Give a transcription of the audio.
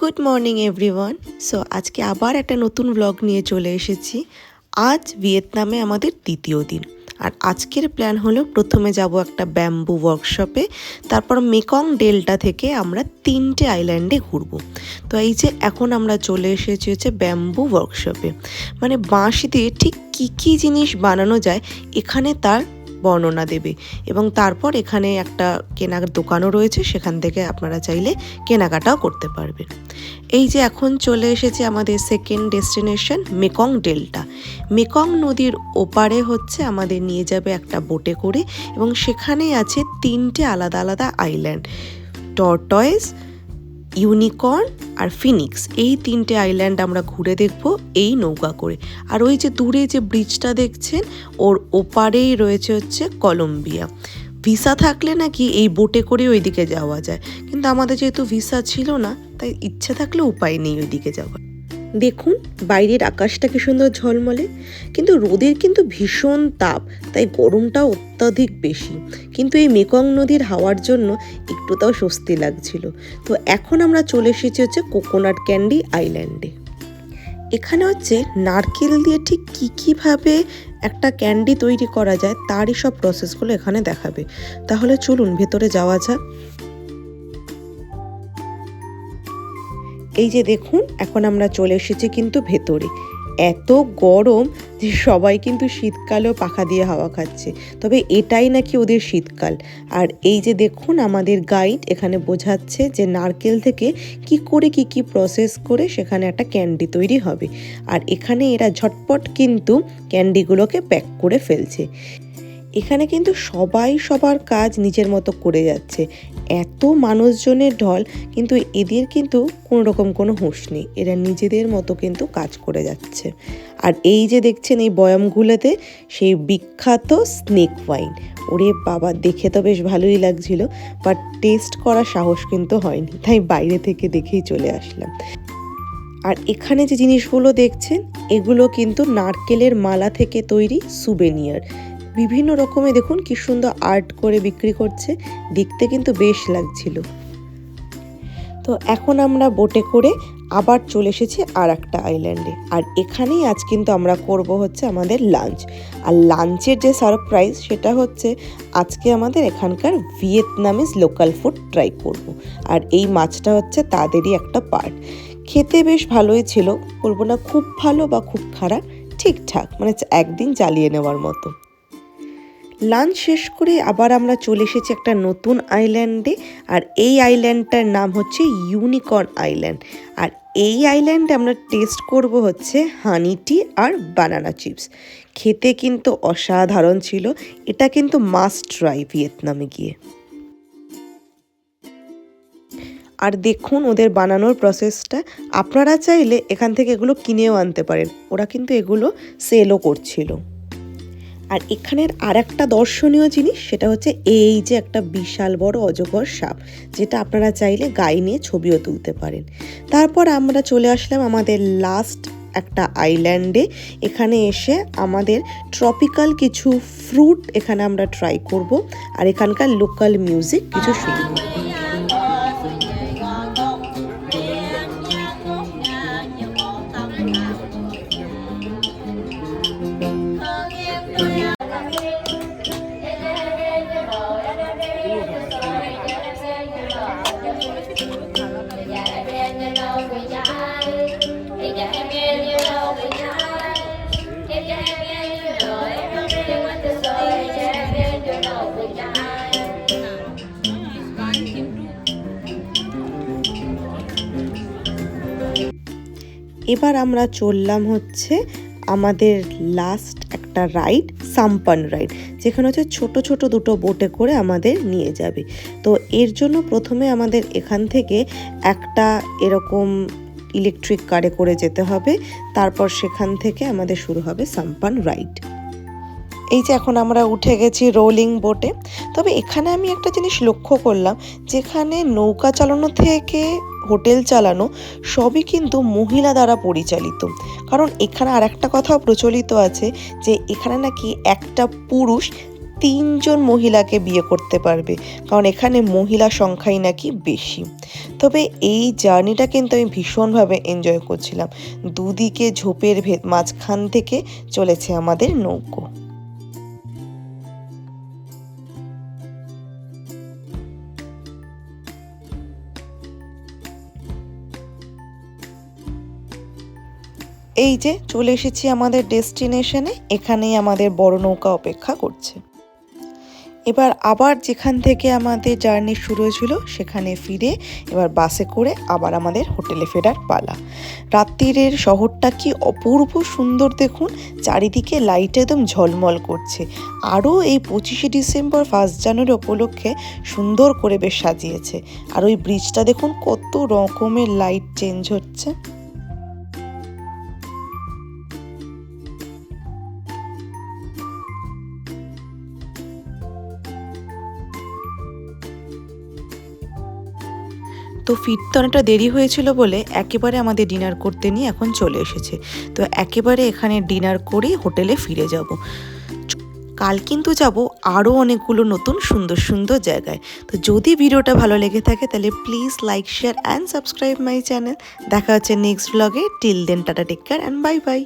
Good morning everyone. So আজকে আবার একটা নতুন ব্লগ নিয়ে চলে এসেছি। আজ ভিয়েতনামে আমাদের দ্বিতীয় দিন, আর আজকের প্ল্যান হলো প্রথমে যাব একটা ব্যাম্বু ওয়ার্কশপে, তারপর মেকং ডেল্টা থেকে আমরা 3টে আইল্যান্ডে ঘুরবো। তো এই যে এখন আমরা চলে এসেছি হচ্ছে ব্যাম্বু ওয়ার্কশপে, মানে বাঁশ দিয়ে ঠিক কী কী জিনিস বানানো যায় এখানে তার বর্ণনা দেবে। এবং তারপর এখানে একটা কেনার দোকানও রয়েছে, সেখান থেকে আপনারা চাইলে কেনাকাটাও করতে পারবেন। এই যে এখন চলে এসেছে আমাদের second destination Mekong delta. Mekong নদীর ওপারে হচ্ছে আমাদের নিয়ে যাবে একটা বোটে করে, এবং সেখানেই আছে 3টে আলাদা আলাদা আইল্যান্ড, টর্টয়েস, ইউনিকর্ন আর ফিনিক্স। এই 3টে আইল্যান্ড আমরা ঘুরে দেখব এই নৌকা করে। আর ওই যে দূরে যে ব্রিজটা দেখছেন, ওর ওপারেই রয়েছে হচ্ছে কলম্বিয়া। ভিসা থাকলে নাকি এই বোটে করে ওইদিকে যাওয়া যায়, কিন্তু আমাদের যেহেতু ভিসা ছিল না, তাই ইচ্ছে থাকলে উপায় নেই ওইদিকে যাওয়ার। দেখুন বাইরের আকাশটা কি সুন্দর ঝলমলে, কিন্তু রোদের কিন্তু ভীষণ তাপ, তাই গরমটাও অত্যাধিক বেশি। কিন্তু এই মেকং নদীর হাওয়ার জন্য একটু তাও স্বস্তি লাগছিল। তো এখন আমরা চলে এসেছি হচ্ছে কোকোনাট ক্যান্ডি আইল্যান্ডে। এখানে হচ্ছে নারকেল দিয়ে ঠিক কীভাবে একটা ক্যান্ডি তৈরি করা যায় তারই সব প্রসেসগুলো এখানে দেখাবে। তাহলে চলুন ভেতরে যাওয়া যাক। এই যে দেখুন এখন আমরা চলে এসেছি কিন্তু ভেতরে। এত গরম যে সবাই কিন্তু শীতকালেও পাখা দিয়ে হাওয়া খাচ্ছে, তবে এটাই নাকি ওদের শীতকাল। আর এই যে দেখুন আমাদের গাইড এখানে বোঝাচ্ছে যে নারকেল থেকে কি করে কি প্রসেস করে সেখানে একটা ক্যান্ডি তৈরি হবে। আর এখানে এরা ঝটপট কিন্তু ক্যান্ডিগুলোকে প্যাক করে ফেলছে। এখানে কিন্তু সবাই সবার কাজ নিজের মতো করে যাচ্ছে। এত মানুষজনের ঢল, কিন্তু এদের কিন্তু কোনো রকম কোনো হুঁশ নেই, এরা নিজেদের মতো কিন্তু কাজ করে যাচ্ছে। আর এই যে দেখছেন এই বয়ামগুলোতে সেই বিখ্যাত স্নেক ওয়াইন। ওরে বাবা, দেখে তো বেশ ভালোই লাগছিল, বাট টেস্ট করার সাহস কিন্তু হয়নি, তাই বাইরে থেকে দেখেই চলে আসলাম। আর এখানে যে জিনিসগুলো দেখছেন এগুলো কিন্তু নারকেলের মালা থেকে তৈরি সুভেনিয়ার। বিভিন্ন রকমের দেখুন কি সুন্দর আর্ট করে বিক্রি করছে, দেখতে কিন্তু বেশ লাগছিল। তো এখন আমরা বোটে করে আবার চলে এসেছি আর একটা আইল্যান্ডে, আর এখানেই আজ কিন্তু আমরা করব হচ্ছে আমাদের লাঞ্চ। আর লাঞ্চের যে সারপ্রাইজ সেটা হচ্ছে আজকে আমাদের এখানকার ভিয়েতনামিজ লোকাল ফুড ট্রাই করব। আর এই মাছটা হচ্ছে তাদেরই একটা পার্ট। খেতে বেশ ভালোই ছিল, বলবো না খুব ভালো বা খুব খারাপ, ঠিকঠাক, মানে একদিন চালিয়ে নেওয়ার মতো। লাঞ্চ শেষ করে আবার আমরা চলে এসেছি একটা নতুন আইল্যান্ডে, আর এই আইল্যান্ডটার নাম হচ্ছে ইউনিকর্ন আইল্যান্ড। আর এই আইল্যান্ডে আমরা টেস্ট করব হচ্ছে হানি টি আর বানানা চিপস। খেতে কিন্তু অসাধারণ ছিল, এটা কিন্তু মাস্ট ট্রাই ভিয়েতনামে গিয়ে। আর দেখুন ওদের বানানোর প্রসেসটা, আপনারা চাইলে এখান থেকে এগুলো কিনেও আনতে পারেন, ওরা কিন্তু এগুলো সেলও করছিল। আর এখানের আর একটা দর্শনীয় জিনিস সেটা হচ্ছে এই যে একটা বিশাল বড় অজগর সাপ, যেটা আপনারা চাইলে গায়ে নিয়ে ছবিও তুলতে পারেন। তারপর আমরা চলে আসলাম আমাদের লাস্ট একটা আইল্যান্ডে। এখানে এসে আমাদের ট্রপিক্যাল কিছু ফ্রুট এখানে আমরা ট্রাই করব, আর এখানকার লোকাল মিউজিক কিছু শুনব। এবার আমরা চললাম হচ্ছে আমাদের লাস্ট একটা রাইড, সাম্পান রাইড, যেখানে হচ্ছে ছোট ছোট দুটো বোটে করে আমাদের নিয়ে যাবে। তো এর জন্য প্রথমে আমাদের এখান থেকে একটা এরকম ইলেকট্রিক কারে করে যেতে হবে, তারপর সেখান থেকে আমাদের শুরু হবে সাম্পান রাইড। এই যে এখন আমরা উঠে গেছি রোলিং বোটে। তবে এখানে আমি একটা জিনিস লক্ষ্য করলাম, যেখানে নৌকা চালানো থেকে হোটেল চালানো সবই কিন্তু মহিলা দ্বারা পরিচালিত। কারণ এখানে আর একটা কথাও প্রচলিত আছে যে এখানে নাকি একটা পুরুষ 3জন মহিলাকে বিয়ে করতে পারবে, কারণ এখানে মহিলা সংখ্যাই নাকি বেশি। তবে এই জার্নিটা কিন্তু আমি ভীষণভাবে এনজয় করছিলাম। দুদিকে ঝোপের মাঝখান থেকে চলেছে আমাদের নৌকো। এই যে চলে এসেছি আমাদের ডেস্টিনেশনে, এখানেই আমাদের বড় নৌকা অপেক্ষা করছে। এবার আবার যেখান থেকে আমাদের জার্নি শুরু হয়েছিল সেখানে ফিরে এবার বাসে করে আবার আমাদের হোটেলে ফেরার পালা। রাত্রিরের শহরটা কি অপূর্ব সুন্দর দেখুন, চারিদিকে লাইট একদম ঝলমল করছে। আরও এই 25শে ডিসেম্বর 1 জানুয়ারি উপলক্ষে সুন্দর করে বেশ সাজিয়েছে। আর ওই ব্রিজটা দেখুন কত রকমের লাইট চেঞ্জ হচ্ছে। তো ফিরতে অনেকটা দেরি হয়েছিল বলে একেবারে আমাদের ডিনার করতে নিয়ে এখন চলে এসেছে। তো একেবারে এখানে ডিনার করেই হোটেলে ফিরে যাব। কাল কিন্তু যাব আরও অনেকগুলো নতুন সুন্দর সুন্দর জায়গায়। তো যদি ভিডিওটা ভালো লেগে থাকে তাহলে please like, share and subscribe my channel. দেখা হচ্ছে নেক্সট ব্লগে। Till then tata, take care and bye by.